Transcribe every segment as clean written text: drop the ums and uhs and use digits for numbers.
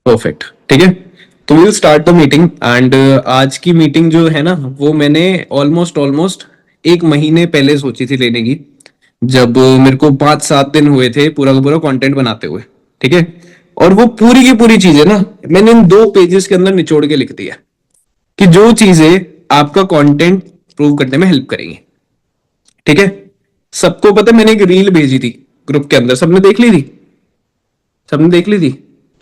Perfect, ठीक है। तो will start the meeting and आज की मीटिंग जो है ना, वो मैंने ऑलमोस्ट ऑलमोस्ट एक महीने पहले सोची थी लेने की। जब मेरे को 5-7 दिन हुए थे पूरा का पूरा कंटेंट बनाते हुए, ठीक है। और वो पूरी की पूरी चीजें ना मैंने इन 2 पेजेस के अंदर निचोड़ के लिख दिया कि जो चीजें आपका कंटेंट प्रूव करने में हेल्प करेंगी, ठीक है। सबको पता है, मैंने एक रील भेजी थी ग्रुप के अंदर, सबने देख ली थी। सबने देख ली थी,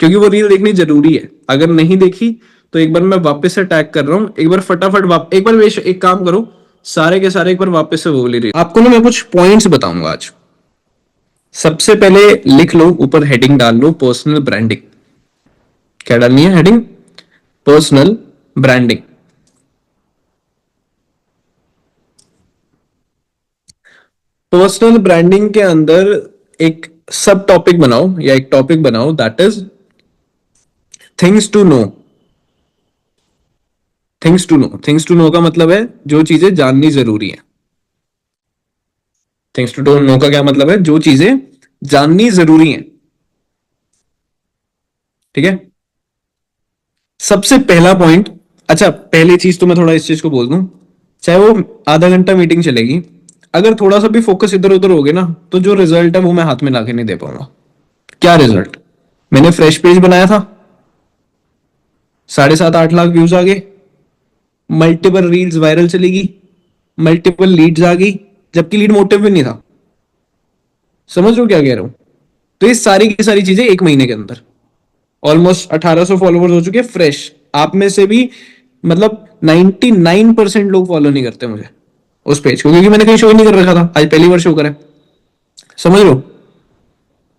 क्योंकि वो रील देखनी जरूरी है। अगर नहीं देखी तो एक बार मैं वापस से टैग कर रहा हूं, एक बार फटाफट एक बार एक काम करो, सारे के सारे एक बार वापस से वो वाली रील आपको ना मैं कुछ पॉइंट्स बताऊंगा आज। सबसे पहले लिख लो, ऊपर हेडिंग डाल लो पर्सनल ब्रांडिंग। क्या डालनी है heading? Personal branding. Personal branding के अंदर एक सब टॉपिक बनाओ या एक टॉपिक बनाओ, that is things to know. Things to know, things to know का मतलब है जो चीजें जाननी जरूरी है। थिंग्स टू नो का क्या मतलब है? जो चीजें जाननी जरूरी है, ठीक है। सबसे पहला पॉइंट, अच्छा पहली चीज तो मैं थोड़ा इस चीज को बोल दूं, चाहे वो आधा घंटा मीटिंग चलेगी, अगर थोड़ा सा भी फोकस इधर उधर हो गया ना, तो जो रिजल्ट है वो मैं हाथ में लाके नहीं दे पाऊंगा। क्या रिजल्ट? मैंने फ्रेश पेज बनाया था, 7.5-8 लाख व्यूज आ गए, मल्टीपल रील्स वायरल चलेगी, मल्टीपल लीड्स आ गई, जबकि लीड मोटिव भी नहीं था। समझ लो क्या कह रहा हूं? तो ये सारी की सारी चीजें एक महीने के अंदर, ऑलमोस्ट 1800 फॉलोवर्स हो चुके हैं फ्रेश। आप में से भी मतलब 99% लोग फॉलो नहीं करते मुझे उस पेज को, क्योंकि मैंने कहीं शो नहीं कर रखा था, आज पहली बार शो करा। समझ लो।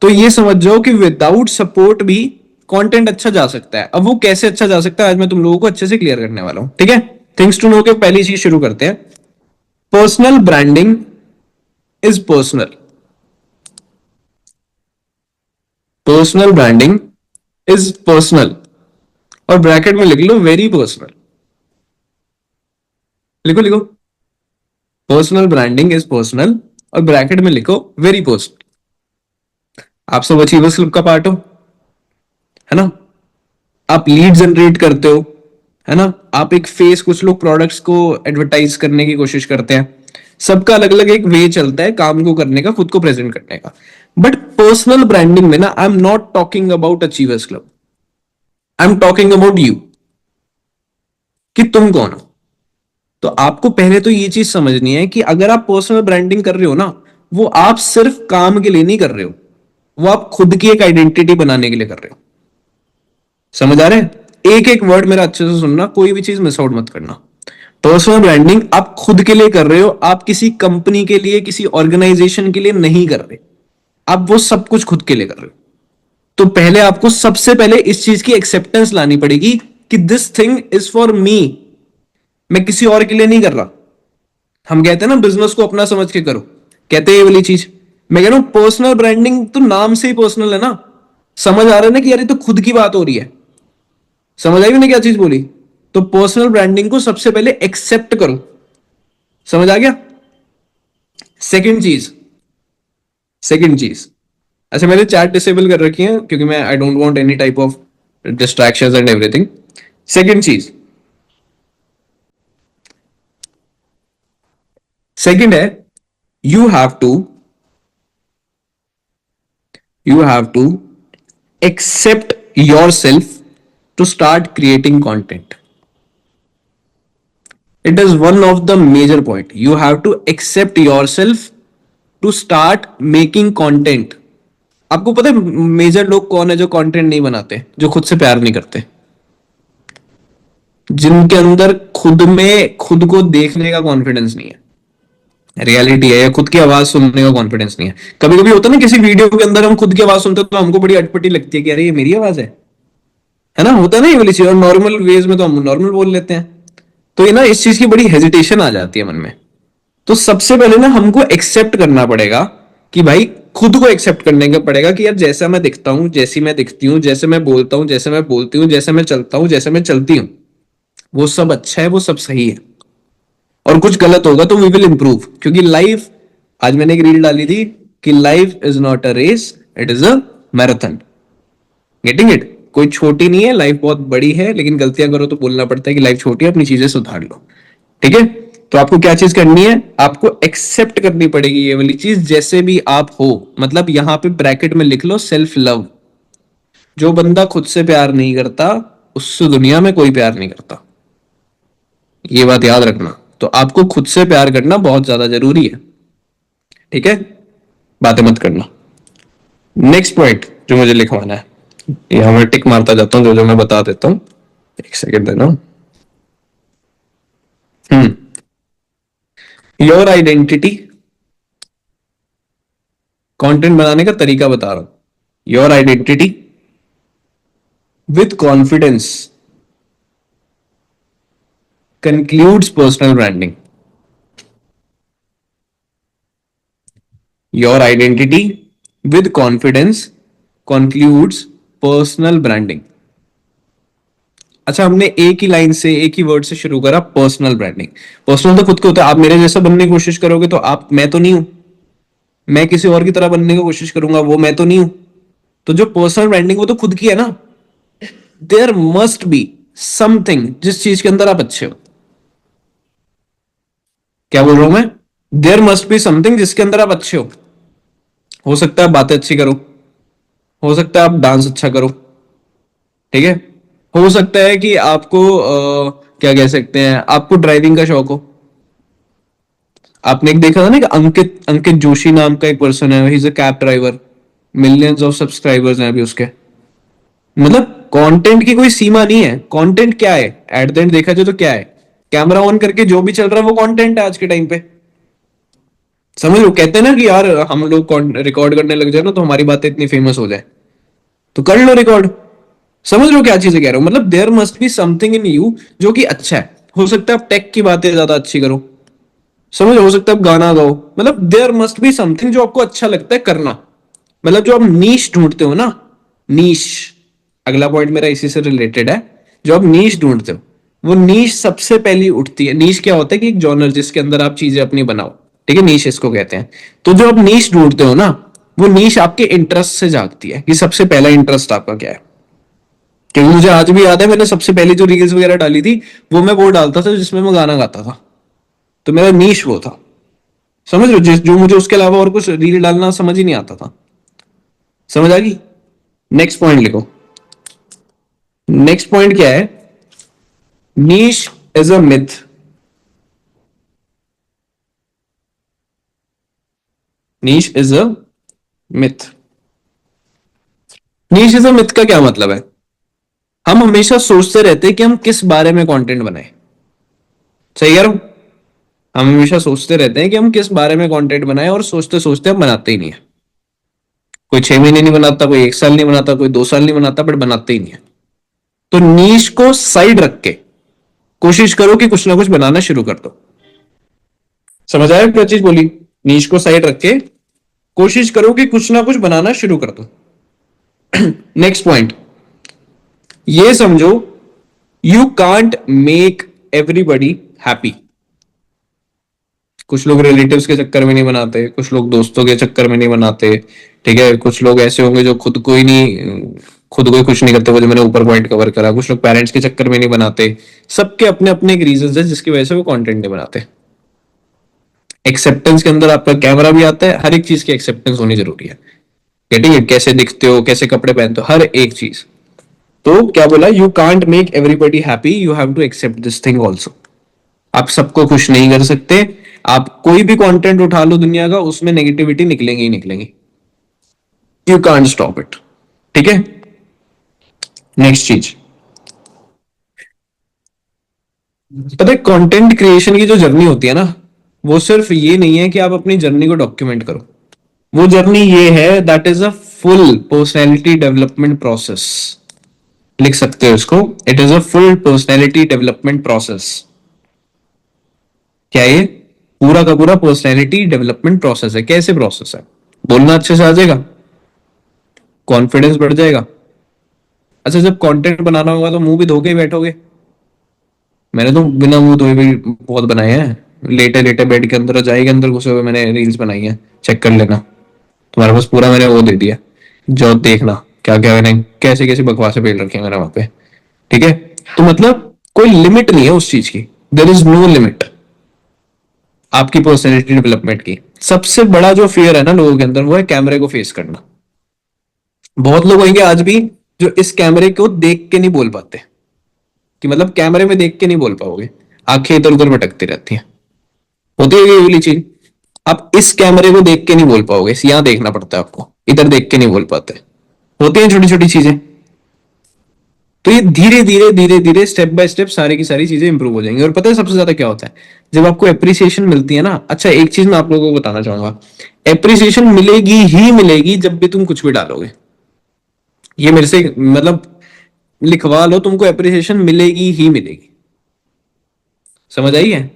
तो ये समझ जाओ कि विदाउट सपोर्ट भी कंटेंट अच्छा जा सकता है। अब वो कैसे अच्छा जा सकता है, आज मैं तुम लोगों को अच्छे से क्लियर करने वाला हूं, ठीक है। थिंग्स टू नो के पहली चीज शुरू करते हैं। Personal branding is personal. Personal branding is personal, और ब्रैकेट में लिख लो वेरी पर्सनल। लिखो लिखो, पर्सनल ब्रांडिंग इज पर्सनल, और ब्रैकेट में लिखो वेरी पर्सनल। आप सब अचीवर्स क्लब का पार्ट हो, है ना। आप लीड जनरेट करते हो, है ना। आप एक फेस, कुछ लोग प्रोडक्ट्स को एडवर्टाइज करने की कोशिश करते हैं। सबका अलग अलग एक वे चलता है काम को करने का, खुद को प्रेजेंट करने का। बट पर्सनल ब्रांडिंग में ना, I am not talking about achievers club, I am talking about you, कि तुम कौन हो। तो आपको पहले तो ये चीज समझनी है कि अगर आप पर्सनल ब्रांडिंग कर रहे हो ना, वो आप सिर्फ काम के लिए नहीं कर रहे हो, वो आप खुद की एक आइडेंटिटी बनाने के लिए कर रहे हो। समझ आ रहे हैं? एक एक वर्ड मेरा अच्छे से सुनना, कोई भी चीज मिस आउट मत करना। पर्सनल ब्रांडिंग आप खुद के लिए कर रहे हो, आप किसी कंपनी के लिए, किसी ऑर्गेनाइजेशन के लिए नहीं कर रहे। आप वो सब कुछ खुद के लिए कर रहे हो। तो पहले आपको सबसे पहले इस चीज की एक्सेप्टेंस लानी पड़ेगी कि this thing is for me, मैं किसी और के लिए नहीं कर रहा। हम कहते हैं ना बिजनेस को अपना समझ के करो, कहते हैं ये वाली चीज। मैं कह रहा हूं पर्सनल ब्रांडिंग तो नाम से ही पर्सनल है ना। समझ आ रहा है ना कि यार ये तो खुद की बात हो रही है। समझ आई मैंने क्या चीज बोली? तो पर्सनल ब्रांडिंग को सबसे पहले एक्सेप्ट करो। समझ आ गया? सेकंड चीज, सेकंड चीज, अच्छा मैंने चैट डिसेबल कर रखी है क्योंकि मैं I don't want any type of distractions and everything. Second चीज, सेकंड है, you have to you have to accept yourself to start creating content. It is one of the major point. You have to accept yourself to start making content. आपको पता है major लोग कौन है जो content नहीं बनाते? जो खुद से प्यार नहीं करते, जिनके अंदर खुद में खुद को देखने का कॉन्फिडेंस नहीं है, रियलिटी है, या खुद की आवाज सुनने का कॉन्फिडेंस नहीं है। कभी कभी होता है ना किसी वीडियो के अंदर हम खुद की आवाज सुनते तो हमको बड़ी अटपटी लगती है कि अरे ये मेरी आवाज है ना। होता है ना ये वाली चीज। और नॉर्मल वेज में तो हम नॉर्मल बोल लेते हैं। तो ये ना इस चीज की बड़ी हेजिटेशन आ जाती है मन में। तो सबसे पहले ना हमको एक्सेप्ट करना पड़ेगा कि भाई, खुद को एक्सेप्ट करने का पड़ेगा कि यार जैसा मैं दिखता हूं, जैसी मैं दिखती हूँ, जैसे मैं बोलता हूँ, जैसे मैं बोलती हूँ, जैसे मैं चलता हूँ, जैसे मैं चलती हूँ, वो सब अच्छा है, वो सब सही है। और कुछ गलत होगा तो वी विल इंप्रूव, क्योंकि लाइफ, आज मैंने एक रील डाली थी कि life is not a race, it is a marathon. Getting it? कोई छोटी नहीं है, लाइफ बहुत बड़ी है, लेकिन गलतियां करो तो बोलना पड़ता है कि लाइफ छोटी है, अपनी चीजें सुधार लो। ठीक है। तो आपको क्या चीज करनी है, आपको एक्सेप्ट करनी पड़ेगी ये वाली चीज जैसे भी आप हो। मतलब यहां पे ब्रैकेट में लिख लो सेल्फ लव। जो बंदा खुद से प्यार नहीं करता, उससे दुनिया में कोई प्यार नहीं करता। ये बात याद रखना। तो आपको खुद से प्यार करना बहुत ज्यादा जरूरी है। ठीक है। बातें मत करना। नेक्स्ट पॉइंट जो मुझे लिखवाना है, यहां मैं टिक मारता जाता हूं, जो जो मैं बता देता हूं। एक सेकेंड देना। हम्म। योर आइडेंटिटी, कंटेंट बनाने का तरीका बता रहा हूं। Your identity with confidence concludes personal branding. Your identity with confidence concludes personal branding. अच्छा, हमने एक ही लाइन से, एक ही वर्ड से शुरू करा, पर्सनल ब्रांडिंग। पर्सनल तो खुद को होता है। आप मेरे जैसा बनने की कोशिश करोगे तो आप, मैं तो नहीं हूं। मैं किसी और की तरह बनने की कोशिश करूंगा, वो मैं तो नहीं हूं। तो जो पर्सनल ब्रांडिंग वो तो खुद की है ना। देयर मस्ट बी समथिंग जिस चीज के अंदर आप अच्छे हो। क्या बोल रहा हूं मैं? देयर मस्ट बी समथिंग जिसके अंदर आप अच्छे हो सकता है आप बातें अच्छी करो, हो सकता है आप डांस अच्छा करो। ठीक है। हो सकता है कि आपको क्या कह सकते हैं, आपको ड्राइविंग का शौक हो। आपने एक देखा था ना कि अंकित अंकित जोशी नाम का एक पर्सन है, he is a cab driver. Millions of subscribers हैं अभी उसके। मतलब कंटेंट की कोई सीमा नहीं है। कंटेंट क्या है एट द एंड देखा जाए तो क्या है? कैमरा ऑन करके जो भी चल रहा है वो कंटेंट है आज के टाइम पे। समझ लो, कहते हैं ना कि यार हम लोग रिकॉर्ड करने लग जाए ना तो हमारी बातें इतनी फेमस हो जाए, तो कर लो रिकॉर्ड। समझ लो क्या चीजें कह रहा हूं। मतलब there must be something in you जो कि अच्छा है। हो सकता है आप टेक की बातें ज्यादा अच्छी करो। समझ, हो सकता है आप गाना गाओ। मतलब देयर मस्ट बी समथिंग जो आपको अच्छा लगता है करना। मतलब जो आप नीश ढूंढते हो ना, नीश, अगला पॉइंट मेरा इसी से रिलेटेड है। जो आप नीश ढूंढते हो, वो नीश सबसे पहली उठती है। नीश क्या होता है कि एक जॉनर जिसके अंदर आप चीजें अपनी बनाओ। ठीक है, नीश इसको कहते हैं। तो जो आप नीश ढूंढते हो ना, वो नीश आपके इंटरेस्ट से जागती है कि सबसे पहला इंटरेस्ट आपका क्या है। क्योंकि मुझे आज भी याद है, मैंने सबसे पहली जो रील्स वगैरह डाली थी, वो मैं वो डालता था जिसमें मैं गाना गाता था। तो मेरा नीश वो था। समझ लो, जिस जो मुझे उसके अलावा और कुछ रील डालना समझ ही नहीं आता था। समझ आ गई? नेक्स्ट पॉइंट लिखो। नेक्स्ट पॉइंट क्या है? नीश is a myth. Niche is a myth. Niche is a myth का क्या मतलब है? हम हमेशा सोचते रहते हैं कि हम किस बारे में कंटेंट बनाएं। सही कह रहा हूं? हम हमेशा सोचते रहते हैं कि हम किस बारे में कंटेंट बनाएं, और सोचते सोचते हम बनाते ही नहीं है। कोई 6 महीने नहीं बनाता, कोई 1 साल नहीं बनाता, कोई 2 साल नहीं बनाता, बट बनाते ही नहीं है। तो नीश को साइड रख के कोशिश करो कि कुछ ना कुछ बनाना शुरू कर दो। समझ आया क्या चीज बोली? नीश को साइड रख के कोशिश करो कि कुछ ना कुछ बनाना शुरू कर दो। नेक्स्ट पॉइंट, ये समझो, you can't make everybody happy. कुछ लोग रिलेटिव्स के चक्कर में नहीं बनाते, कुछ लोग दोस्तों के चक्कर में नहीं बनाते। ठीक है, कुछ लोग ऐसे होंगे जो खुद को ही नहीं, खुद को ही खुश नहीं करते, वो जो मैंने ऊपर पॉइंट कवर करा। कुछ लोग पेरेंट्स के चक्कर में नहीं बनाते। सबके अपने अपने एक रीजन है जिसकी वजह से वो कंटेंट नहीं बनाते। एक्सेप्टेंस के अंदर आपका कैमरा भी आता है, हर एक चीज की एक्सेप्टेंस होनी जरूरी है। ठीक है, कैसे दिखते हो, कैसे कपड़े पहनते हो, हर एक चीज। तो क्या बोला, you can't make everybody happy, you have to accept this thing also. आप सबको खुश नहीं कर सकते। आप कोई भी कंटेंट उठा लो दुनिया का, उसमें नेगेटिविटी निकलेंगी ही निकलेंगी। You can't stop it. ठीक है। नेक्स्ट चीज, पता है कंटेंट क्रिएशन की जो जर्नी होती है ना, वो सिर्फ ये नहीं है कि आप अपनी जर्नी को डॉक्यूमेंट करो। वो जर्नी ये है, that is a full personality development process. लिख सकते हो इसको, it is a full personality development process. क्या ये? पूरा का पूरा पर्सनैलिटी डेवलपमेंट प्रोसेस है। कैसे प्रोसेस है? बोलना अच्छे से आ जाएगा, कॉन्फिडेंस बढ़ जाएगा। अच्छा, जब कंटेंट बनाना होगा तो मुंह भी धो के ही बैठोगे? मैंने तो बिना मुंह धोए भी बहुत बनाए हैं। लेटे लेटे बेड के अंदर, रजाई के अंदर घुसे हुए मैंने रील्स बनाई है, चेक कर लेना। तुम्हारे पास पूरा मैंने वो दे दिया, जो देखना। क्या क्या मैंने कैसे कैसे बकवासें पेल रखी है मैंने वहां पे। ठीक है, तो मतलब कोई लिमिट नहीं है उस चीज की, देर इज नो लिमिट आपकी पर्सनैलिटी डेवलपमेंट की। सबसे बड़ा जो फियर है ना लोगों के अंदर, वो है कैमरे को फेस करना। बहुत लोग होंगे आज भी जो इस कैमरे को देख के नहीं बोल पाते, कि मतलब कैमरे में देख के नहीं बोल पाओगे, आंखें इधर उधर भटकती रहती हैं, होती है ये वाली चीज। आप इस कैमरे को देख के नहीं बोल पाओगे, यहां देखना पड़ता है आपको, इधर देख के नहीं बोल पाते। होती हैं छोटी छोटी चीजें। तो ये धीरे धीरे धीरे धीरे स्टेप बाय स्टेप सारी की सारी चीजें इंप्रूव हो जाएंगी। और पता है सबसे ज्यादा क्या होता है, जब आपको एप्रिसिएशन मिलती है ना। अच्छा, एक चीज मैं आप लोगों को बताना चाहूंगा, एप्रिसिएशन मिलेगी ही मिलेगी जब भी तुम कुछ भी डालोगे। ये मेरे से मतलब लिखवा लो, तुमको एप्रिसिएशन मिलेगी ही मिलेगी। समझ आई है?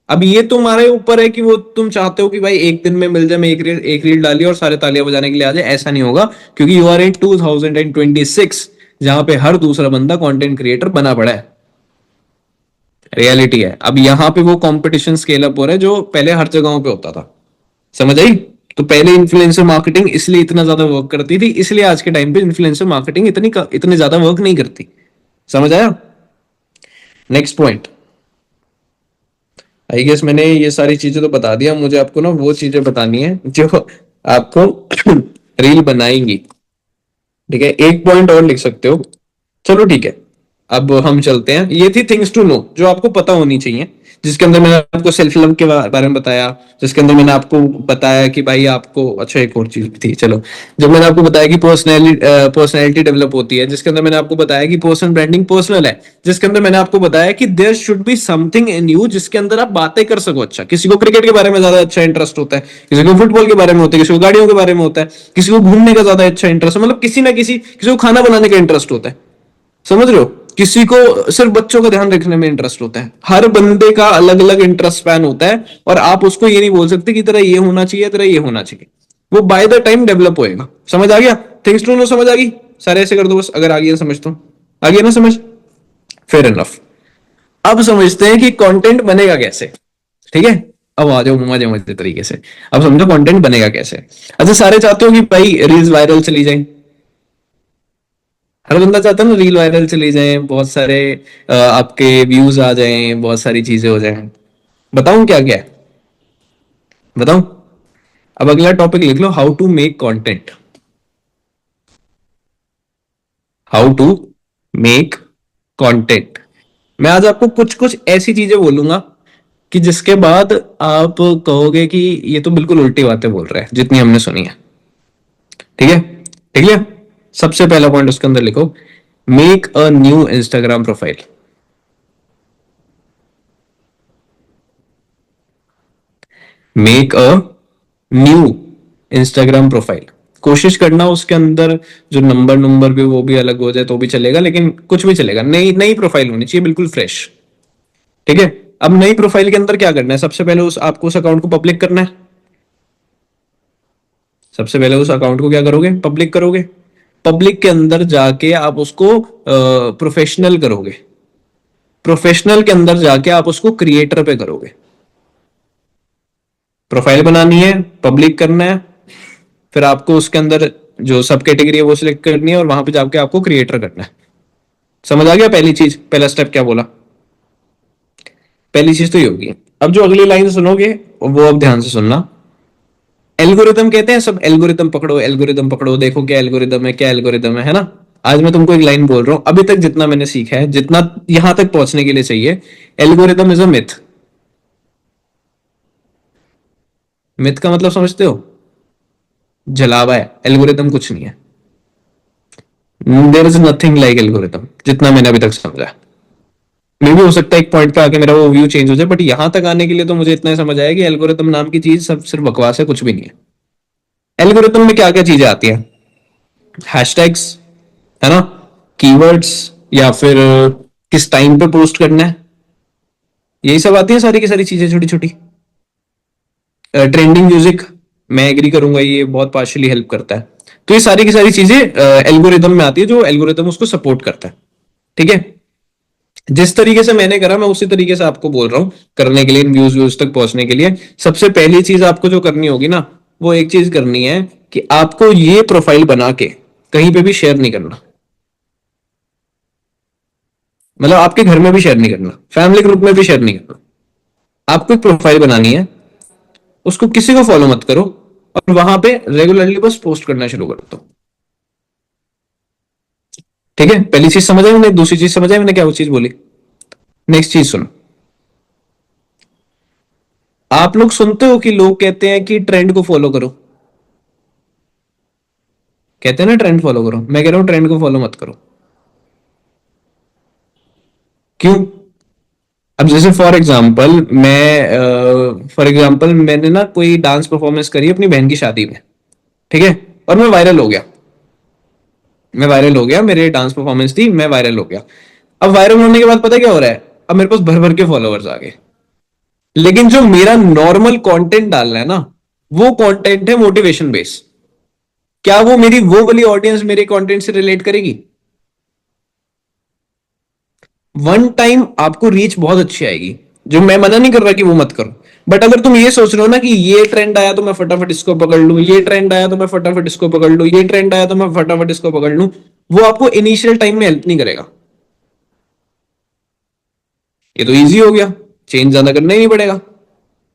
अब ये तुम्हारे ऊपर है कि वो तुम चाहते हो कि भाई एक दिन में मिल जाए, मैं एक रील डाली और सारे तालियां बजाने के लिए आ जाए। ऐसा नहीं होगा, क्योंकि यू आर इन 2026, जहां पे हर दूसरा बंदा कंटेंट क्रिएटर बना पड़ा है। रियलिटी है, अब यहाँ पे वो कंपटीशन स्केल अप हो रहा है जो पहले हर जगहों पे होता था। समझ आई? तो पहले इन्फ्लुएंसर मार्केटिंग इसलिए इतना ज्यादा वर्क करती थी, इसलिए आज के टाइम पे इन्फ्लुएंसर मार्केटिंग इतनी ज्यादा वर्क नहीं करती। समझ आया? Next point. आई गेस मैंने ये सारी चीजें तो बता दिया, मुझे आपको ना वो चीजें बतानी है जो आपको रील बनाएंगी। ठीक है, एक पॉइंट और लिख सकते हो। चलो ठीक है, अब हम चलते हैं। ये थी थिंग्स टू नो जो आपको पता होनी चाहिए, जिसके अंदर मैंने आपको सेल्फ लव के बारे में बताया, जिसके अंदर मैंने आपको बताया कि भाई आपको, अच्छा एक और चीज भी थी, चलो, जब मैंने आपको बताया कि पर्सनैलिटी डेवलप होती है, जिसके अंदर मैंने आपको बताया कि पर्सनल ब्रांडिंग पर्सनल है, जिसके अंदर मैंने आपको बताया कि there should be something in you जिसके अंदर आप बातें कर सको। अच्छा, किसी को क्रिकेट के बारे में ज्यादा अच्छा इंटरेस्ट होता है, किसी को फुटबॉल के बारे में होता है, किसी को गाड़ियों के बारे में होता है, किसी को घूमने का ज्यादा अच्छा इंटरेस्ट है, मतलब किसी को खाना बनाने का इंटरेस्ट होता है। समझ रहे हो? किसी को सिर्फ बच्चों का ध्यान रखने में इंटरेस्ट होता है। हर बंदे का अलग अलग इंटरेस्ट स्पैन होता है, और आप उसको ये नहीं बोल सकते कि तेरा ये होना चाहिए, तेरा ये होना चाहिए। वो बाय द टाइम डेवलप होएगा। समझ आ गया? थिंग्स टू नो समझ आ गई? सारे ऐसे कर दो बस, अगर आ गई समझ तो। आ गया ना समझ? Fair enough. अब समझते हैं कि कंटेंट बनेगा कैसे। ठीक है, अब आ जाओ मजे मजे तरीके से। अब समझो कंटेंट बनेगा कैसे। अच्छा, सारे चाहते हो कि भाई रील्स वायरल चली जाए। हर बंदा चाहता है ना रील वायरल चली जाए, बहुत सारे आपके व्यूज आ जाएं, बहुत सारी चीजें हो जाएं। बताऊं क्या क्या है? बताऊं? अब अगला टॉपिक लिख लो, how to make content. How to make content. मैं आज आपको कुछ कुछ ऐसी चीजें बोलूंगा कि जिसके बाद आप कहोगे कि ये तो बिल्कुल उल्टी बातें बोल रहा है जितनी हमने सुनी है। ठीक है? ठीक है, सबसे पहला पॉइंट उसके अंदर लिखो, make a new Instagram profile. Make a new Instagram profile. कोशिश करना उसके अंदर जो नंबर नंबर भी वो भी अलग हो जाए तो भी चलेगा, लेकिन कुछ भी चलेगा, नई नई प्रोफाइल होनी चाहिए, बिल्कुल फ्रेश। ठीक है, अब नई प्रोफाइल के अंदर क्या करना है, सबसे पहले आपको उस अकाउंट को पब्लिक करना है। सबसे पहले उस अकाउंट को क्या करोगे, पब्लिक करोगे। पब्लिक के अंदर जाके आप उसको प्रोफेशनल करोगे। प्रोफेशनल के अंदर जाके आप उसको क्रिएटर पे करोगे। प्रोफाइल बनानी है, पब्लिक करना है, फिर आपको उसके अंदर जो सब कैटेगरी है वो सिलेक्ट करनी है, और वहां पे जाके आपको क्रिएटर करना है। समझ आ गया? पहली चीज, पहला स्टेप क्या बोला? पहली चीज तो ये होगी। अब जो अगली लाइन सुनोगे वो अब ध्यान से सुनना। एल्गोरिदम कहते हैं सब, एल्गोरिदम पकड़ो, एल्गोरिदम पकड़ो, देखो क्या एल्गोरिदम है, क्या एल्गोरिदम है ना। आज मैं तुमको एक लाइन बोल रहा हूं, अभी तक जितना मैंने सीखा है, जितना यहां तक पहुंचने के लिए चाहिए, algorithm is a myth. Myth का मतलब समझते हो? जलावा है, एल्गोरिदम कुछ नहीं है। There is nothing like algorithm, जितना मैंने अभी तक समझा। मे भी हो सकता है एक पॉइंट पे आके मेरा वो व्यू चेंज हो जाए, बट यहां तक आने के लिए तो मुझे इतना ही समझ आया कि एल्गोरिदम नाम की चीज सब सिर्फ बकवास है, कुछ भी नहीं है। एल्गोरिदम में क्या क्या चीजें आती हैं? हैशटैग्स, है ना, कीवर्ड्स, या फिर किस टाइम पे पोस्ट करना है, यही सब आती है सारी की सारी चीजें छोटी छोटी। ट्रेंडिंग म्यूजिक, मैं एग्री करूंगा, ये बहुत पार्शियली हेल्प करता है। तो ये सारी की सारी चीजें एल्गोरिदम में आती है, जो एल्गोरिदम उसको सपोर्ट करता है। ठीक है, जिस तरीके से मैंने करा मैं उसी तरीके से आपको बोल रहा हूँ करने के लिए, इन व्यूज व्यूज तक पहुंचने के लिए। सबसे पहली चीज आपको जो करनी होगी ना, वो एक चीज करनी है कि आपको ये प्रोफाइल बना के कहीं पे भी शेयर नहीं करना, मतलब आपके घर में भी शेयर नहीं करना, फैमिली ग्रुप में भी शेयर नहीं करना। आपको एक प्रोफाइल बनानी है, उसको किसी को फॉलो मत करो, और वहां पे रेगुलरली बस पोस्ट करना शुरू कर दो। ठीक है, पहली चीज समझ आई मैंने, दूसरी चीज समझ आई मैंने क्या वो चीज बोली। नेक्स्ट चीज सुनो। आप लोग सुनते हो कि लोग कहते हैं कि ट्रेंड को फॉलो करो, कहते हैं ना ट्रेंड फॉलो करो, मैं कह रहा हूं ट्रेंड को फॉलो मत करो। क्यों? अब जैसे फॉर एग्जाम्पल मैंने ना कोई डांस परफॉर्मेंस करी अपनी बहन की शादी में, ठीक है, और मैं वायरल हो गया, मेरे डांस परफॉर्मेंस थी, मैं वायरल हो गया। अब वायरल होने के बाद पता क्या हो रहा है, अब मेरे पास भर भर के फॉलोअर्स आ गए। लेकिन जो मेरा नॉर्मल कंटेंट डालना है ना, वो कंटेंट है मोटिवेशन बेस। क्या वो मेरी वो वाली ऑडियंस मेरे कंटेंट से रिलेट करेगी? वन टाइम आपको रीच बहुत अच्छी आएगी, जो मैं मना नहीं कर रहा कि वो मत करो। बट अगर तुम ये सोच रहे हो ना कि ये ट्रेंड आया तो मैं फटाफट इसको पकड़ लूं, ये ट्रेंड आया तो मैं फटाफट इसको पकड़ लूं, ये ट्रेंड आया तो मैं फटाफट इसको पकड़ लूं, वो आपको इनिशियल टाइम में हेल्प नहीं करेगा। ये तो इजी हो गया, चेंज ज्यादा करना ही नहीं पड़ेगा।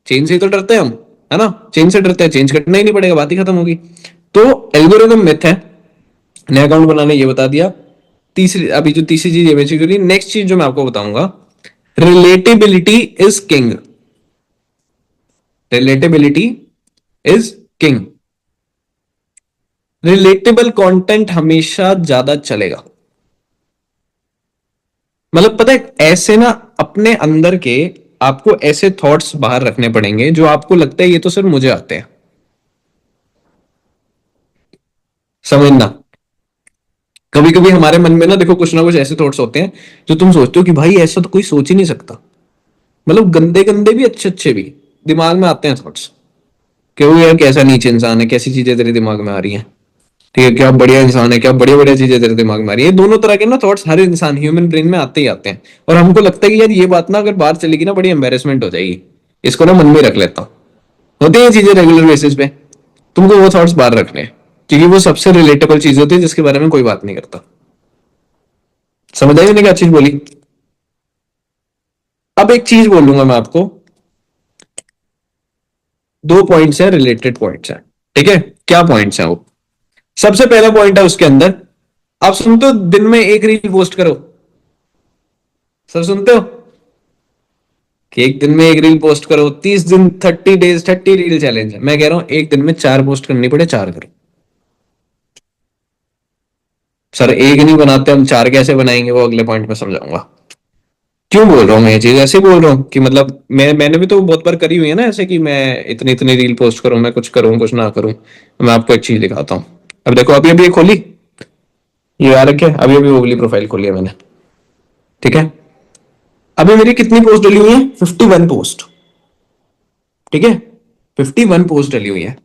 चेंज से ही तो डरते हैं हम, है ना, चेंज से डरते हैं, चेंज करना ही नहीं पड़ेगा, बात ही खत्म होगी। तो एल्गोरिदम मिथ है, नया अकाउंट बनाने ये बता दिया। तीसरी, अभी जो तीसरी चीज ये बेसिकली, नेक्स्ट चीज जो मैं आपको बताऊंगा, relatability is king. Relatability is king. Relatable content हमेशा ज्यादा चलेगा। मतलब पता है, ऐसे ना अपने अंदर के आपको ऐसे थॉट्स बाहर रखने पड़ेंगे जो आपको लगता है ये तो सिर्फ मुझे आते हैं। समझना, कभी कभी हमारे मन में ना कुछ ऐसे थॉट्स होते हैं जो तुम सोचते हो कि भाई ऐसा तो कोई सोच ही नहीं सकता। मतलब गंदे गंदे भी, अच्छे अच्छे भी दिमाग में आते हैं थॉट्स, क्यों यार कैसा नीचे इंसान है, कैसी चीजें तेरे दिमाग में आ रही हैं। ठीक है, क्या बढ़िया इंसान है, क्या बढ़िया बढ़िया चीजें तेरे दिमाग में आ रही है। दोनों तरह के ना थॉट्स हर इंसान ह्यूमन ब्रेन में आते ही आते हैं। और हमको लगता है कि यार ये बात ना अगर बाहर चलेगी ना बड़ी एम्बेरसमेंट हो जाएगी, इसको ना मन में रख लेता हूँ। होती है ये चीजें रेगुलर बेसिस पे, तुमको वो थॉट्स बाहर रखने हैं, क्योंकि वो सबसे रिलेटेबल चीज होती है जिसके बारे में कोई बात नहीं करता। समझ आई मैंने क्या चीज बोली? अब एक चीज बोलूंगा मैं आपको, दो पॉइंट्स हैं, रिलेटेड पॉइंट्स हैं। ठीक है, क्या पॉइंट्स हैं वो? सबसे पहला पॉइंट है उसके अंदर, आप सुनते हो दिन में एक रील पोस्ट करो? सब सुनते हो कि एक दिन में एक रील पोस्ट करो, 30 दिन, 30 डेज 30 रील चैलेंज है। मैं कह रहा हूं एक दिन में 4 पोस्ट करनी पड़े, 4 करो। सर एक नहीं बनाते हम, 4 कैसे बनाएंगे वो अगले पॉइंट में समझाऊंगा। क्यों बोल रहा हूँ मैं ये चीज, ऐसे बोल रहा हूँ कि मतलब मैंने भी तो बहुत बार करी हुई है ना ऐसे, कि मैं इतनी इतनी रील पोस्ट करूं, मैं कुछ करूं कुछ ना करूं। मैं आपको एक चीज दिखाता हूँ। अब देखो, अभी अभी ये खोली, ये आ रखे, अभी अभी वो वाली प्रोफाइल खोली है मैंने। ठीक है, अभी मेरी कितनी पोस्ट डली हुई है? 51 पोस्ट। ठीक है, 51 पोस्ट डली हुई है।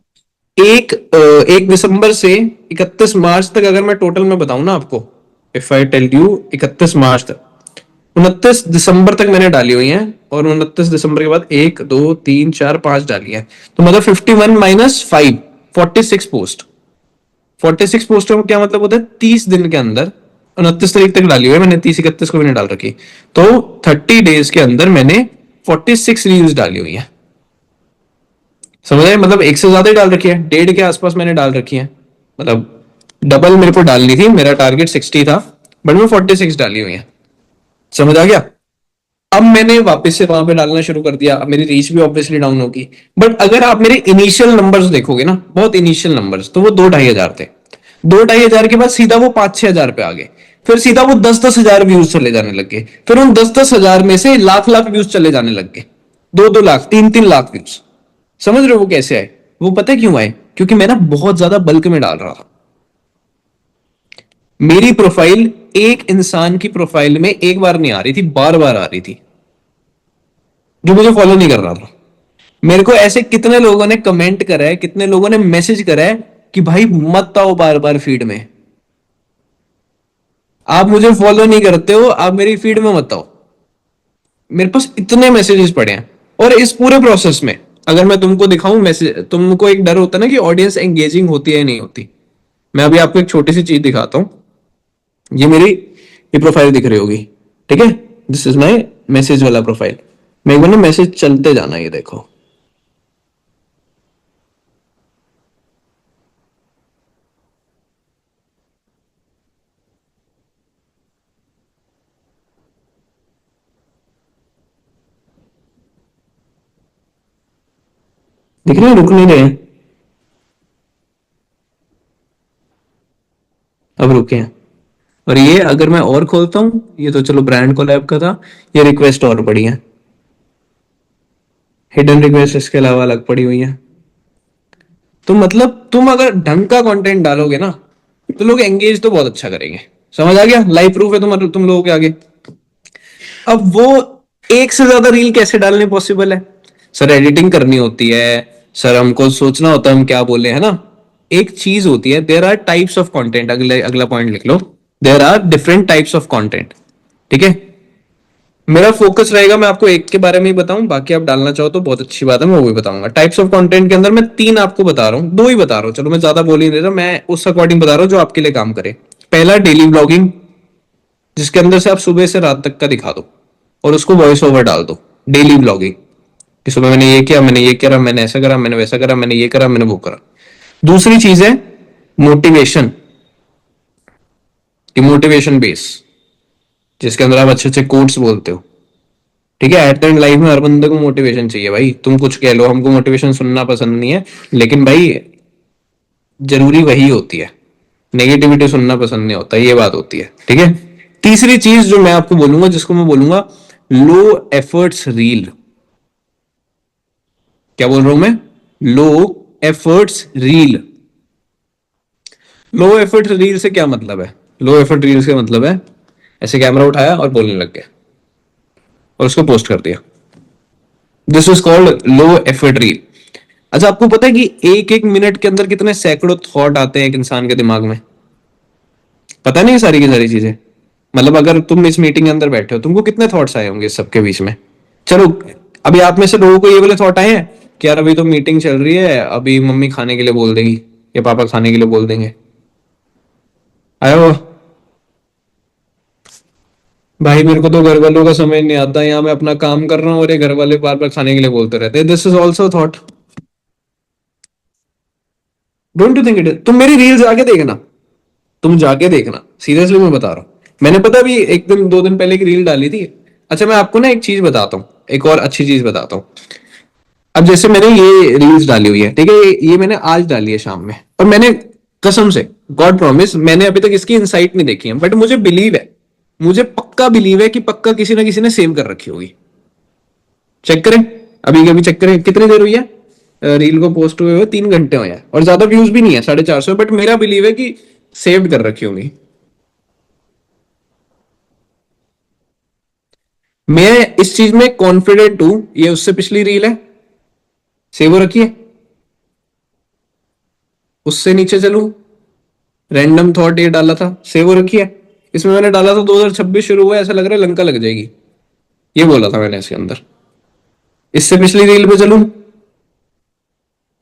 1 दिसंबर से 31 मार्च तक अगर मैं टोटल में बताऊं ना आपको, इफ आई टेल यू, 31 मार्च तक, 29 दिसंबर तक मैंने डाली हुई है, और 29 दिसंबर के बाद 1 2 3 4 5 डाली है। तो मतलब 51 - 5, 46 पोस्ट। 46 पोस्ट का क्या मतलब होता है? 30 दिन के अंदर, 29 तारीख तक डाली हुई है मैंने, 30 31 को भी नहीं डाल रखी। तो 30 डेज के अंदर मैंने 46 रील्स डाली हुई है। समझ आए? मतलब एक से ज्यादा ही डाल रखी है, 1.5 के आसपास मैंने डाल रखी है। मतलब डबल मेरे को डालनी थी, मेरा टारगेट 60 था, बट मैं 46 डाली हुई है। समझ आ गया? अब मैंने वापस से वहां पे डालना शुरू कर दिया, अब मेरी रीच भी ऑब्वियसली डाउन होगी। बट अगर आप मेरे इनिशियल नंबर्स देखोगे ना, बहुत इनिशियल नंबर्स, तो वो 2 2.5 हजार थे। 2 2.5 हजार के बाद सीधा वो 5 6 हजार पे आ गए। फिर सीधा वो 10 10 हजार व्यूज चले जाने लग गए। फिर उन 10 10 हजार में से लाख लाख व्यूज चले जाने लग गए, 2 2 लाख, 3 3 लाख व्यूज। समझ रहे हो वो कैसे आए? वो पता है क्यों आए? क्योंकि मैं ना बहुत ज्यादा बल्क में डाल रहा था। मेरी प्रोफाइल एक इंसान की प्रोफाइल में एक बार नहीं आ रही थी, बार बार आ रही थी, जो मुझे फॉलो नहीं कर रहा था। मेरे को ऐसे कितने लोगों ने कमेंट करा है, कितने लोगों ने मैसेज करा है कि भाई मत आओ बार बार फीड में, आप मुझे फॉलो नहीं करते हो, आप मेरी फीड में मत आओ। मेरे पास इतने मैसेजेस पड़े हैं। और इस पूरे प्रोसेस में अगर मैं तुमको दिखाऊं मैसेज, तुमको एक डर होता है ना कि ऑडियंस एंगेजिंग होती है नहीं होती। मैं अभी आपको एक छोटी सी चीज दिखाता हूँ। ये प्रोफाइल दिख रही होगी, ठीक है? दिस इज माई मैसेज वाला प्रोफाइल। मेरे को ना मैसेज चलते जाना, ये देखो, दिख रहे हैं? रुक नहीं रहे हैं, अब रुके हैं। और ये अगर मैं और खोलता हूँ, ये तो चलो ब्रांड कोलैब का था, ये रिक्वेस्ट और पड़ी है, हिडन रिक्वेस्ट इसके अलावा अलग पड़ी हुई है। तो मतलब तुम अगर ढंग का कंटेंट डालोगे ना, तो लोग एंगेज तो बहुत अच्छा करेंगे। समझ आ गया? लाइव प्रूफ है तुम लोगों के आगे। अब वो एक से ज्यादा रील कैसे डालने पॉसिबल है? सर एडिटिंग करनी होती है, सर हमको सोचना होता है हम क्या बोले, है ना? एक चीज होती है, there are types of content. अगले अगला पॉइंट लिख लो, there are different types of content. ठीक है? मेरा फोकस रहेगा, मैं आपको एक के बारे में ही बताऊं, बाकी आप डालना चाहो तो बहुत अच्छी बात है, मैं वो भी बताऊंगा। टाइप्स ऑफ कंटेंट के अंदर मैं 3 आपको बता रहा हूं, 2 ही बता रहा हूं, चलो मैं ज्यादा बोल ही नहीं रहा, मैं उस अकॉर्डिंग बता रहा हूं जो आपके लिए काम करे। पहला, डेली ब्लॉगिंग, जिसके अंदर से आप सुबह से रात तक का दिखा दो और उसको वॉइस ओवर डाल दो। डेली ब्लॉगिंग कि सुबह मैंने ये किया, मैंने ये करा, मैंने ऐसा करा, मैंने वैसा करा, मैंने ये करा, मैंने वो करा। दूसरी चीज है मोटिवेशन, कि मोटिवेशन बेस, जिसके अंदर आप अच्छे अच्छे कोट्स बोलते हो। ठीक है? एट द एंड लाइफ में हर बंदे को मोटिवेशन चाहिए भाई, तुम कुछ कह लो, हमको मोटिवेशन सुनना पसंद नहीं है, लेकिन भाई जरूरी वही होती है, नेगेटिविटी सुनना पसंद नहीं होता, ये बात होती है। ठीक है? तीसरी चीज जो मैं आपको बोलूंगा, जिसको मैं बोलूंगा लो एफर्ट्स रील। क्या बोल रहा हूं मैं? Low efforts reel. Low effort reel से क्या मतलब है? लो एफर्ट रील से मतलब है, ऐसे कैमरा उठाया और बोलने लग गया और उसको पोस्ट कर दिया। This is called low effort reel. अच्छा, आपको पता है कि एक एक मिनट के अंदर कितने सैकड़ों थॉट आते हैं एक इंसान के दिमाग में? पता नहीं सारी की सारी चीजें? मतलब अगर तुम इस मीटिंग के अंदर बैठे हो, तुमको कितने थॉट्स आए होंगे सबके बीच में? चलो, अभी आप में से लोगों को ये वाले थॉट आए हैं कि यार अभी तो मीटिंग चल रही है, अभी मम्मी खाने के लिए बोल देगी या पापा खाने के लिए बोल देंगे? आयो भाई, मेरे को तो घर वालों का समझ नहीं आता, यहाँ मैं अपना काम कर रहा हूँ और ये घर वाले बार बार खाने के लिए बोलते रहते हैं। This is also thought. Don't you think it? तुम मेरी रील्स आके देखना, तुम जाके देखना, सीरियसली मैं बता रहा हूँ। मैंने पता भी एक दिन 2 दिन पहले एक रील डाली थी। अच्छा, मैं आपको ना एक चीज बताता हूँ, एक और अच्छी चीज बताता हूँ। अब जैसे मैंने ये रील्स डाली हुई है, ठीक है, ये मैंने आज डाली है शाम में, और मैंने कसम से, गॉड प्रॉमिस, मैंने अभी तक इसकी इनसाइट नहीं देखी है, बट मुझे बिलीव है, मुझे पक्का बिलीव है कि पक्का किसी ना किसी ने सेव कर रखी होगी। चेक करें, अभी अभी चेक करें कितनी देर हुई है रील को पोस्ट हुए हुए, 3 घंटे हुए हैं, और ज्यादा व्यूज भी नहीं है, 450, बट मेरा बिलीव है कि सेव्ड कर रखी होंगी। मैं इस चीज में कॉन्फिडेंट हूं, ये उससे पिछली रील है, सेव हो रखी है। उससे नीचे चलूं, रैंडम थॉट ये डाला था, सेव हो रखी है। इसमें मैंने डाला था 2026 शुरू हुआ, ऐसा लग रहा है लंका लग जाएगी, ये बोला था मैंने इसके अंदर। इससे पिछली रील पे चलूं,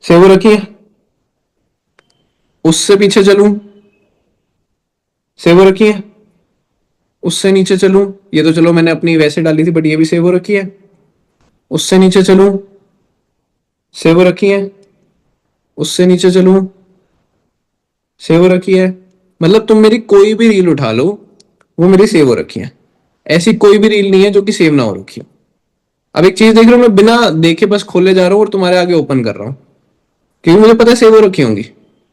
सेव हो रखी है। उससे पीछे चलूं, सेव हो रखी है। उससे नीचे चलूं, ये तो चलो मैंने अपनी वैसे डाली थी, बट ये भी सेव हो रखी है। उससे नीचे चलूं, सेव हो रखी है। उससे नीचे चलूं, सेव हो रखी है। मतलब तुम मेरी कोई भी रील उठा लो, वो मेरी सेव हो रखी है। ऐसी कोई भी रील नहीं है जो कि सेव ना हो रखी हो। अब एक चीज देख रहे हो, मैं बिना देखे बस खोले जा रहा हूँ और तुम्हारे आगे ओपन कर रहा हूँ, क्योंकि मुझे पता है सेव हो रखी होंगी।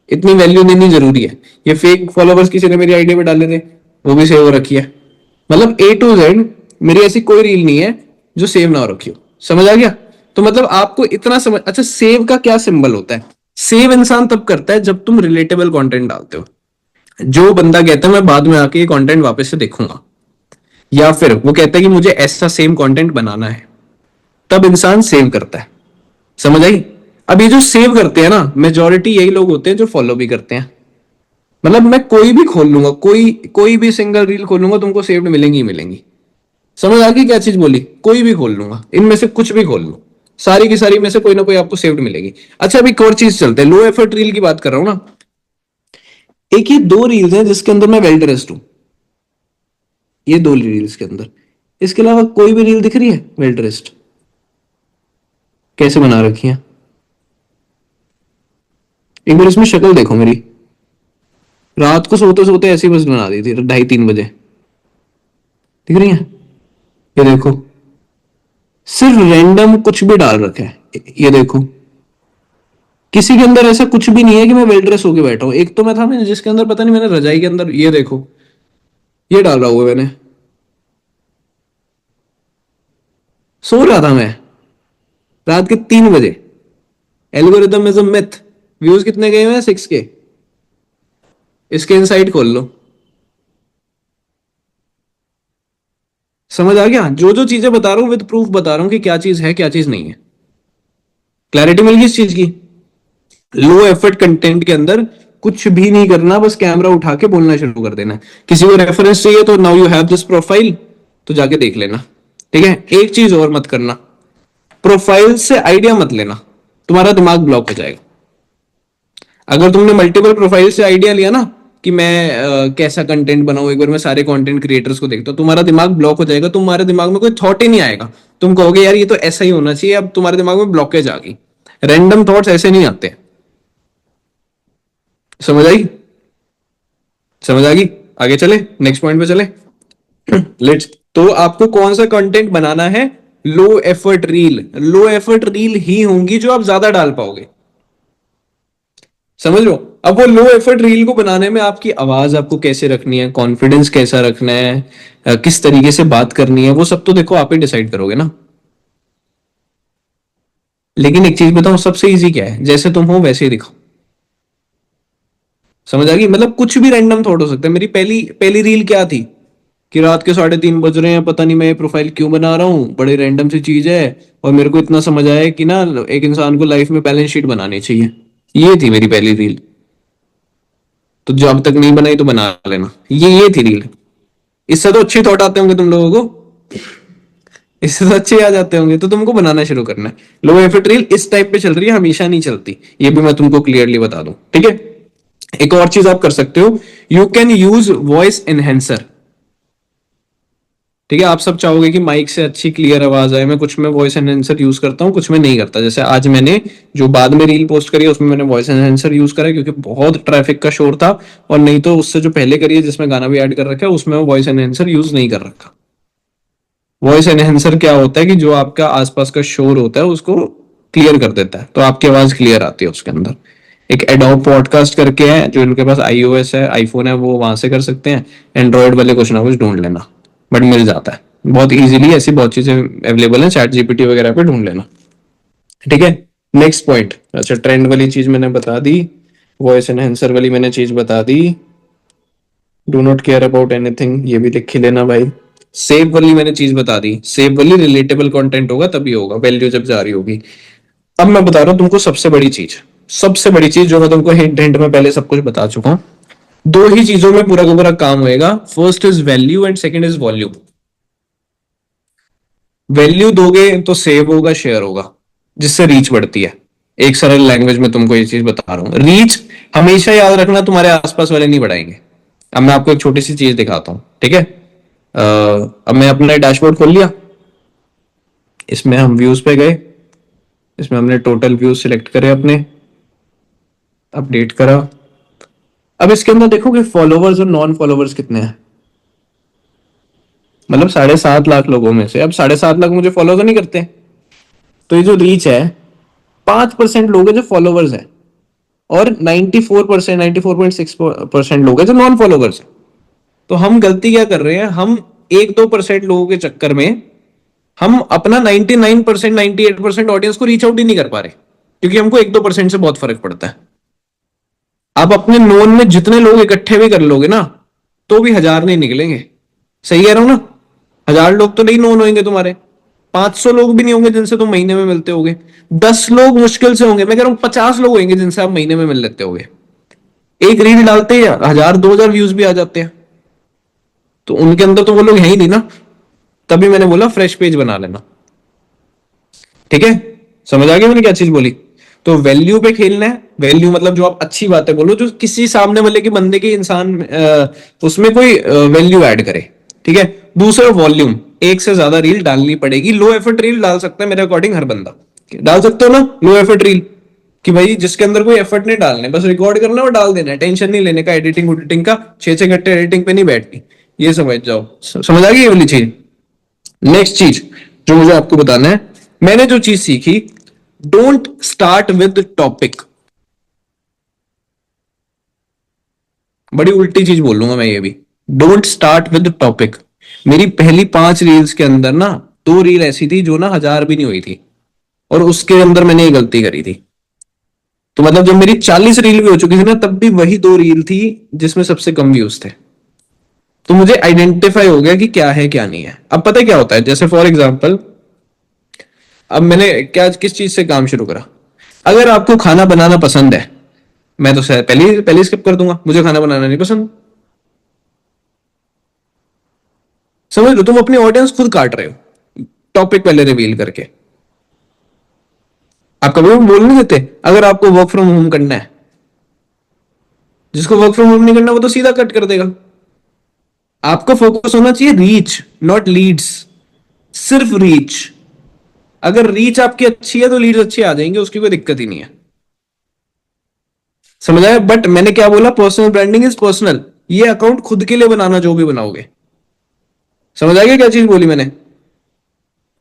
इतनी वैल्यू देनी जरूरी है। ये फेक फॉलोवर्स किसी ने मेरी आईडी पे डाले थे, वो भी सेव हो रखी है। मतलब A to Z मेरी ऐसी कोई रील नहीं है जो सेव ना हो रखी हो। समझ आ गया? तो मतलब आपको इतना समझ, अच्छा सेव का क्या सिंबल होता है? सेव इंसान तब करता है जब तुम रिलेटेबल कंटेंट डालते हो, जो बंदा कहता है मैं बाद में आके ये कंटेंट वापस से देखूंगा, या फिर वो कहता है कि मुझे ऐसा सेम कंटेंट बनाना है, तब इंसान सेव करता है। समझ आई? अब ये जो सेव करते हैं ना, मेजोरिटी यही लोग होते हैं जो फॉलो भी करते हैं। मतलब मैं कोई भी खोल लूंगा, कोई कोई भी सिंगल रील खोलूंगा, तुमको सेव्ड मिलेंगी ही मिलेंगी। समझ आ गई क्या चीज बोली? कोई भी खोल लूंगा, इनमें से कुछ भी खोल लूं, सारी की सारी में से कोई ना कोई आपको सेव्ड मिलेगी। अच्छा, अभी एक और चीज चलते हैं, लो एफर्ट रील की बात कर रहा हूं ना। एक ही दो रील्स हैं जिसके अंदर मैं वेल ड्रेस्ड हूं, ये दो रील्स के अंदर। इसके अलावा कोई भी रील दिख रही है वेल ड्रेस्ड? कैसे बना रखी है? एक बार इसमें शक्ल देखो मेरी। रात को सोते सोते ऐसी बस बना दी थी 2:30-3 बजे। दिख रही है? ये देखो, सिर्फ रैंडम कुछ भी डाल रखा है, ये देखो। किसी के अंदर ऐसा कुछ भी नहीं है कि मैं वेल ड्रेस होके बैठा हूं। एक तो मैं था, मैंने जिसके अंदर पता नहीं, मैंने रजाई के अंदर, ये देखो, ये डाला हुआ मैंने। सो रहा था मैं रात के 3 बजे। Algorithm is a myth. Views कितने गए हुए हैं? 6K। इसके इनसाइड खोल लो, समझ आ गया? जो जो चीजें बता रहा हूं विद प्रूफ बता रहा हूं कि क्या चीज है क्या चीज नहीं है। क्लैरिटी मिल गई इस चीज की? लो एफर्ट कंटेंट के अंदर कुछ भी नहीं करना, बस कैमरा उठा के बोलना शुरू कर देना। किसी को रेफरेंस चाहिए तो now you have this profile, तो जाके देख लेना। ठीक है, एक चीज और मत करना, प्रोफाइल से आइडिया मत लेना, तुम्हारा दिमाग ब्लॉक हो जाएगा। अगर तुमने मल्टीपल प्रोफाइल से आइडिया लिया ना कि मैं कैसा कंटेंट बनाऊं, एक बार मैं सारे कंटेंट क्रिएटर्स को देखता हूं, तुम्हारा दिमाग ब्लॉक हो जाएगा। तुम्हारे दिमाग में कोई थॉट ही नहीं आएगा। तुम कहोगे यार ये तो ऐसा ही होना चाहिए, अब तुम्हारे दिमाग में ब्लॉकेज आ गई। रैंडम थॉट्स ऐसे नहीं आते। समझ आई? समझ आ गई? आगे चले, नेक्स्ट पॉइंट पे चले। लेट्स। तो आपको कौन सा कंटेंट बनाना है? Low effort reel. Low effort reel ही होंगी जो आप ज्यादा डाल पाओगे। समझ लो। अब वो लो एफर्ट रील को बनाने में आपकी आवाज आपको कैसे रखनी है, कॉन्फिडेंस कैसा रखना है, किस तरीके से बात करनी है, वो सब तो देखो आप ही डिसाइड करोगे ना। लेकिन एक चीज बताऊं, सबसे इजी क्या है? जैसे तुम हो वैसे ही दिखो। समझ आ गई? मतलब कुछ भी रैंडम थॉट हो सकता है। मेरी पहली पहली रील क्या थी कि रात के 3:30 बज रहे हैं, पता नहीं मैं ये प्रोफाइल क्यों बना रहा हूँ, बड़े रैंडम सी चीज है। और मेरे को इतना समझ आया कि ना, एक इंसान को लाइफ में बैलेंस शीट बनानी चाहिए। ये थी मेरी पहली रील। तो जो अब तक नहीं बनाई तो बना लेना। ये थी रील। इससे तो अच्छे थॉट आते होंगे तुम लोगों को, इससे तो अच्छे आ जाते होंगे, तो तुमको बनाना शुरू करना है। लो एफर्ट रील इस टाइप पे चल रही है, हमेशा नहीं चलती, ये भी मैं तुमको क्लियरली बता दूं। ठीक है, एक और चीज आप कर सकते हो, you can use voice enhancer. ठीक है, आप सब चाहोगे कि माइक से अच्छी क्लियर आवाज आए। मैं कुछ में वॉइस एनहेंसर यूज करता हूँ, कुछ में नहीं करता। जैसे आज मैंने जो बाद में रील पोस्ट करी है उसमें मैंने वॉइस एनहेंसर यूज करा क्योंकि बहुत ट्रैफिक का शोर था। और नहीं तो उससे जो पहले करी है जिसमें गाना भी ऐड कर रखा है, उसमें वॉइस एनहेंसर यूज नहीं कर रखा। वॉइस एनहेंसर क्या होता है कि जो आपका आसपास का शोर होता है उसको क्लियर कर देता है, तो आपकी आवाज क्लियर आती है उसके अंदर। एक एडोब पॉडकास्ट करके है, जो इनके पास iOS है, आईफोन है, वो वहां से कर सकते हैं। एंड्रॉयड वाले कुछ ना कुछ ढूंढ लेना, बट मिल जाता है बहुत इजीली। ऐसी बहुत चीजें अवेलेबल है, चैट जीपीटी वगैरह पे ढूंढ लेना। ठीक है, नेक्स्ट पॉइंट। अच्छा, ट्रेंड वाली चीज मैंने बता दी, वॉइस एनहेंसर वाली मैंने चीज बता दी। Do not care about anything, ये भी लिख ही लेना भाई। सेव वाली मैंने चीज बता दी, सेव वाली रिलेटेबल कंटेंट होगा तभी होगा, वैल्यू जब जा रही होगी। अब मैं बता रहा हूं तुमको सबसे बड़ी चीज, सबसे बड़ी चीज जो मैं तुमको हिंट हिंट में पहले सब कुछ बता चुका हूं। दो ही चीजों में पूरा का पूरा काम होएगा, first is value and second is volume. Value दोगे तो सेव होगा, शेयर होगा, जिससे रीच बढ़ती है। एक सरल लैंग्वेज में तुमको ये चीज बता रहा हूं, रीच हमेशा याद रखना तुम्हारे आसपास वाले नहीं बढ़ाएंगे। अब मैं आपको एक छोटी सी चीज दिखाता हूं, ठीक है? अब मैं अपना डैशबोर्ड खोल लिया, इसमें हम व्यूज पे गए, इसमें हमने टोटल व्यूज सिलेक्ट करे अपने, अपडेट करा। अब इसके अंदर देखोगे फॉलोवर्स और नॉन फॉलोवर्स कितने हैं। मतलब 7.5 लाख लोगों में से अब 7.5 लाख मुझे फॉलो तो नहीं करते। तो ये जो रीच है, 5% लोग हैं जो फॉलोवर्स हैं, और 94%, 94.6% लोग हैं जो नॉन फॉलोवर्स हैं। तो हम गलती क्या कर रहे हैं, हम 1-2% लोगों के चक्कर में हम अपना 99%, 98% ऑडियंस को रीच आउट ही नहीं कर पा रहे, क्योंकि हमको 1-2% से बहुत फर्क पड़ता है। आप अपने नोन में जितने लोग इकट्ठे भी कर लोगे ना, तो भी 1,000 नहीं निकलेंगे। सही कह रहा हूं ना? 1,000 लोग तो नहीं नोन होंगे तुम्हारे। 500 लोग भी नहीं होंगे जिनसे तुम महीने में मिलते होगे। 10 लोग मुश्किल से होंगे, मैं कह रहा हूं 50 लोग होंगे जिनसे आप महीने में मिल लेते होगे। एक रील डालते हैं 1,000-2,000 व्यूज भी आ जाते हैं। तो उनके अंदर तो वो लोग है ही नहीं ना। तभी मैंने बोला फ्रेश पेज बना लेना। ठीक है, समझ आ गया मैंने क्या चीज बोली? तो वैल्यू पे खेलना है। वैल्यू मतलब जो आप अच्छी बातें बोलो, जो किसी सामने वाले के बंदे के इंसान उसमें कोई वैल्यू ऐड करे। ठीक है। दूसरा वॉल्यूम, एक से ज्यादा रील डालनी पड़ेगी। लो एफर्ट रील डाल सकता है मेरे अकॉर्डिंग हर बंदा, डाल सकते हो ना लो एफर्ट रील, कि भाई जिसके अंदर कोई एफर्ट नहीं डालने, बस रिकॉर्ड करना और डाल देना है, टेंशन नहीं लेने का एडिटिंग उडिटिंग का, 6 6 घंटे एडिटिंग पे नहीं बैठनी। ये समझ जाओ। समझ आ गई ये वाली चीज। नेक्स्ट चीज जो मुझे आपको बताना है, मैंने जो चीज सीखी, डोंट स्टार्ट विद टॉपिक। बड़ी उल्टी चीज बोलूंगा मैं ये भी, डोंट स्टार्ट विद टॉपिक। मेरी पहली 5 रील्स के अंदर ना 2 रील ऐसी थी जो ना 1000 भी नहीं हुई थी, और उसके अंदर मैंने ये गलती करी थी। तो मतलब जब मेरी 40 रील भी हो चुकी थी ना, तब भी वही 2 रील थी जिसमें सबसे कम व्यूज थे। तो मुझे आइडेंटिफाई हो गया कि क्या है क्या नहीं है। अब पता है क्या होता है, जैसे फॉर एग्जाम्पल, अब मैंने क्या किस चीज से काम शुरू करा। अगर आपको खाना बनाना पसंद है, मैं तो शायद पहले पहले स्किप कर दूंगा, मुझे खाना बनाना नहीं पसंद। समझ लो, तुम अपनी ऑडियंस खुद काट रहे हो टॉपिक पहले रिवील करके। आप कभी भी बोल नहीं देते अगर आपको वर्क फ्रॉम होम करना है। जिसको वर्क फ्रॉम होम नहीं करना वो तो सीधा कट कर देगा। आपको फोकस होना चाहिए रीच, नॉट लीड्स। सिर्फ रीच। अगर रीच आपकी अच्छी है तो लीड्स अच्छी आ जाएंगे, उसकी कोई दिक्कत ही नहीं है। समझ आया। बट मैंने क्या बोला, पर्सनल ब्रांडिंग इज पर्सनल। ये अकाउंट खुद के लिए बनाना जो भी बनाओगे। समझ आ गया क्या चीज बोली मैंने?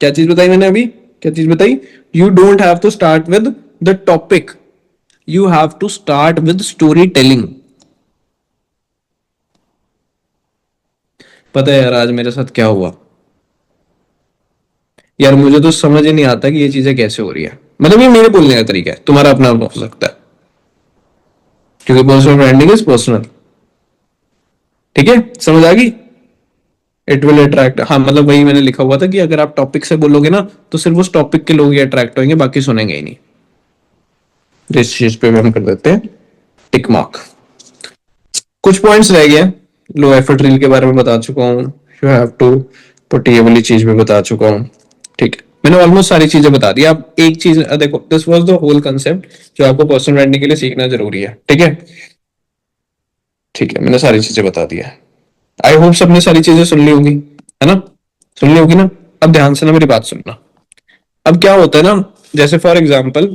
क्या चीज बताई मैंने अभी? क्या चीज बताई? You don't have to start with the topic, you have to start with story telling. पता है यार आज मेरे साथ क्या हुआ? यार मुझे तो समझ ही नहीं आता कि ये चीजें कैसे हो रही है। मतलब ये मेरे बोलने का तरीका है, तुम्हारा अपना हो सकता है, क्योंकि पर्सनल ब्रांडिंग इज पर्सनल। ठीक है, समझ आ गई? इट विल अट्रैक्ट, हाँ मतलब वही मैंने लिखा हुआ था कि अगर आप टॉपिक से बोलोगे ना तो सिर्फ उस टॉपिक के लोग ही अट्रैक्ट होंगे, बाकी सुनेंगे ही नहीं। इस चीज पे भी हम कर देते हैं टिक मार्क। कुछ पॉइंट्स रह गए। लो एफर्ट रील के बारे में बता चुका हूँ, यू हैव टू पुट, ये वाली चीज भी बता चुका हूँ। ठीक है, मैंने ऑलमोस्ट सारी चीजें बता दी। आप एक चीज देखो, this was the whole concept जो आपको पर्सनल ब्रांडिंग के लिए सीखना जरूरी है। ठीक है। ठीक है, मैंने सारी चीजें बता दी है। आई होप सबने सारी चीजें सुन ली होंगी, है ना? सुन ली होगी ना? अब ध्यान से ना मेरी बात सुनना। अब क्या होता है ना, जैसे फॉर एग्जाम्पल,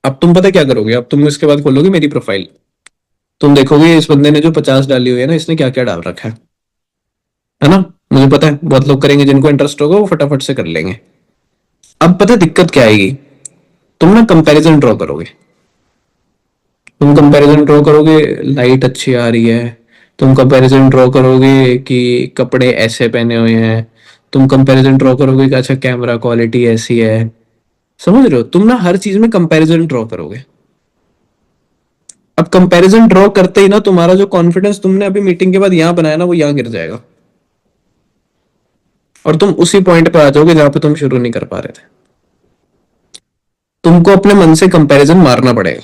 अब तुम पता क्या करोगे, अब तुम इसके बाद खोलोगे मेरी प्रोफाइल, तुम देखोगे इस बंदे ने जो 50 डाली हुई है ना, इसने क्या क्या डाल रखा है ना? मुझे पता है बहुत लोग करेंगे, जिनको इंटरेस्ट होगा वो फटाफट से कर लेंगे। अब पता है दिक्कत क्या आएगी? तुम ना कंपैरिजन ड्रॉ करोगे। तुम कंपैरिजन ड्रॉ करोगे, लाइट अच्छी आ रही है। तुम कंपैरिजन ड्रॉ करोगे कि कपड़े ऐसे पहने हुए हैं। तुम कंपैरिजन ड्रॉ करोगे कि अच्छा कैमरा क्वालिटी ऐसी है। समझ रहे हो? तुम ना हर चीज में कंपैरिजन ड्रॉ करोगे। अब कंपैरिजन ड्रॉ करते ही ना तुम्हारा जो कॉन्फिडेंस तुमने अभी मीटिंग के बाद यहां बनाया ना, वो यहां गिर जाएगा। और तुम उसी पॉइंट पे आ जाओगे जहां पे तुम शुरू नहीं कर पा रहे थे। तुमको अपने मन से कंपैरिजन मारना पड़ेगा।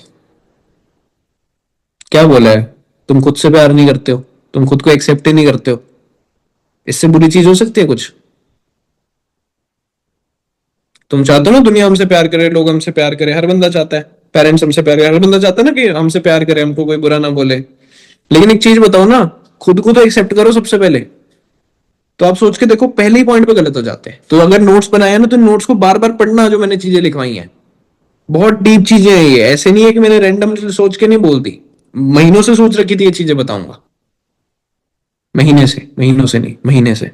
क्या बोला है? तुम खुद से प्यार नहीं करते हो, तुम खुद को एक्सेप्ट ही नहीं करते हो। इससे बुरी चीज हो सकती है कुछ? तुम चाहते हो ना दुनिया हमसे प्यार करे, लोग हमसे प्यार करे, हर बंदा चाहता है। पेरेंट्स हमसे प्यार करे, हर बंदा चाहता है ना कि हमसे प्यार करे, हमको कोई बुरा ना बोले। लेकिन एक चीज बताओ ना, खुद को तो एक्सेप्ट करो सबसे पहले। तो आप सोच के देखो, पहले ही पॉइंट पे गलत हो जाते हैं। तो अगर नोट्स बनाया ना, तो नोट्स को बार बार पढ़ना, जो मैंने चीजें लिखवाई हैं। बहुत डीप चीजें हैं ये, ऐसे नहीं है कि मैंने रैंडम सोच के नहीं बोल दी। महीनों से सोच रखी थी ये चीजें बताऊंगा। महीने से, महीनों से नहीं, महीने से।